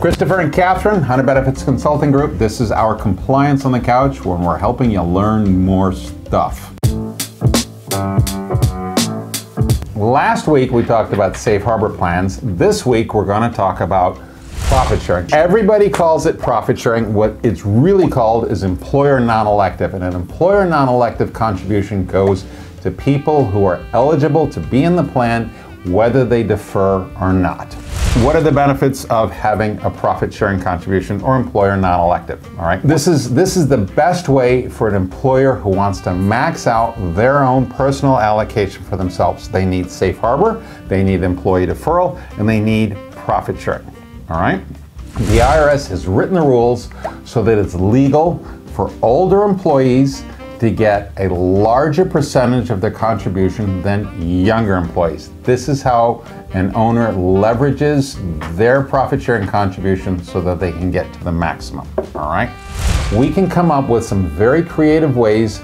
Christopher and Katherine, Hunter Benefits Consulting Group. This is our Compliance on the Couch, when we're helping you learn more stuff. Last week we talked about safe harbor plans. This week we're going to talk about profit sharing. Everybody calls it profit sharing. What it's really called is employer non-elective, and an employer non-elective contribution goes to people who are eligible to be in the plan, whether they defer or not. What are the benefits of having a profit sharing contribution or employer non-elective? All right, this is the best way for an employer who wants to max out their own personal allocation for themselves. They need safe harbor, they need employee deferral, and they need profit sharing. All right, the IRS has written the rules so that it's legal for older employees to get a larger percentage of their contribution than younger employees. This is how an owner leverages their profit sharing contribution so that they can get to the maximum. All right, we can come up with some very creative ways,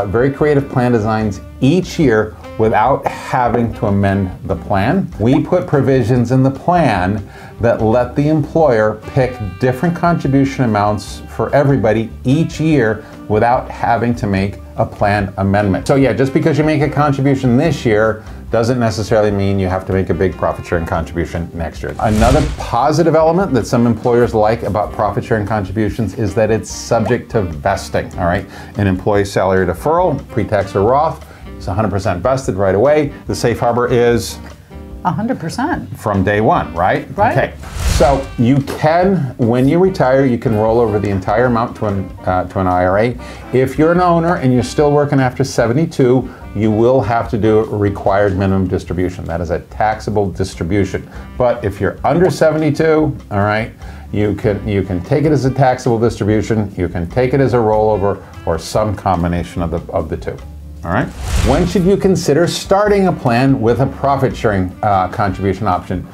very creative plan designs each year without having to amend the plan. We put provisions in the plan that let the employer pick different contribution amounts for everybody each year without having to make a plan amendment. So yeah, just because you make a contribution this year doesn't necessarily mean you have to make a big profit sharing contribution next year. Another positive element that some employers like about profit sharing contributions is that it's subject to vesting. All right, an employee salary deferral, pre-tax or Roth, it's 100% vested right away. The safe harbor is 100%. From day one, right? Right. Okay. So you can, when you retire, you can roll over the entire amount to an IRA. If you're an owner and you're still working after 72, you will have to do a required minimum distribution. That is a taxable distribution. But if you're under 72, all right, you can take it as a taxable distribution, you can take it as a rollover, or some combination of the two. All right. When should you consider starting a plan with a profit sharing contribution option?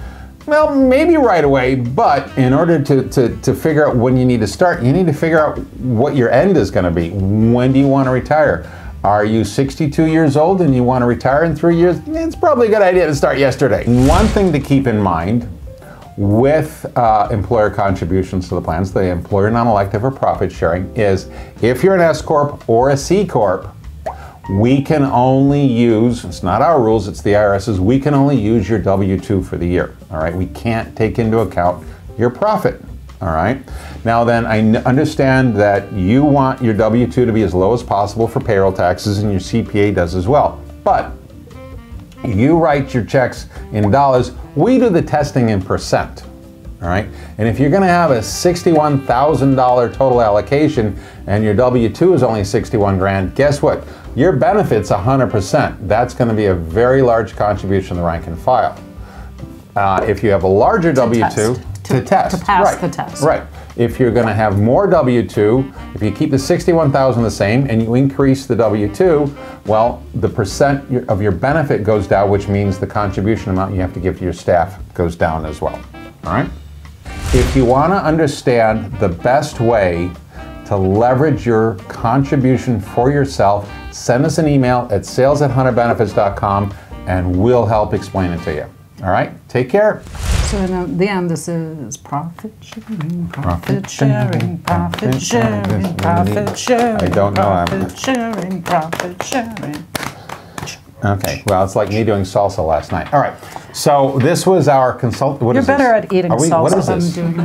Well, maybe right away, but in order to figure out when you need to start, you need to figure out what your end is going to be. When do you want to retire? Are you 62 years old and you want to retire in 3 years? It's probably a good idea to start yesterday. One thing to keep in mind with employer contributions to the plans, the employer non-elective or profit sharing, is if you're an S Corp or a C Corp, we can only use, it's not our rules, it's the IRS's, we can only use your W-2 for the year, all right? We can't take into account your profit, all right? Now then, I understand that you want your W-2 to be as low as possible for payroll taxes, and your CPA does as well. But you write your checks in dollars, we do the testing in percent. All right, and if you're going to have a $61,000 total allocation and your W-2 is only 61 grand, guess what? Your benefit's 100%. That's going to be a very large contribution to the rank and file. If you have a larger W-2, to pass the test. Right. If you're going to have more W-2, if you keep the 61,000 the same and you increase the W-2, well, the percent of your benefit goes down, which means the contribution amount you have to give to your staff goes down as well. All right. If you want to understand the best way to leverage your contribution for yourself, send us an email at sales@hunterbenefits.com and we'll help explain it to you. All right, take care. So in the end, this is profit sharing, profit sharing, profit sharing, profit sharing. I don't know. Profit sharing, profit sharing. Okay, well, it's like me doing salsa last night. All right, so this was our consult. What You're is this? better at eating salsa What is than this? doing it.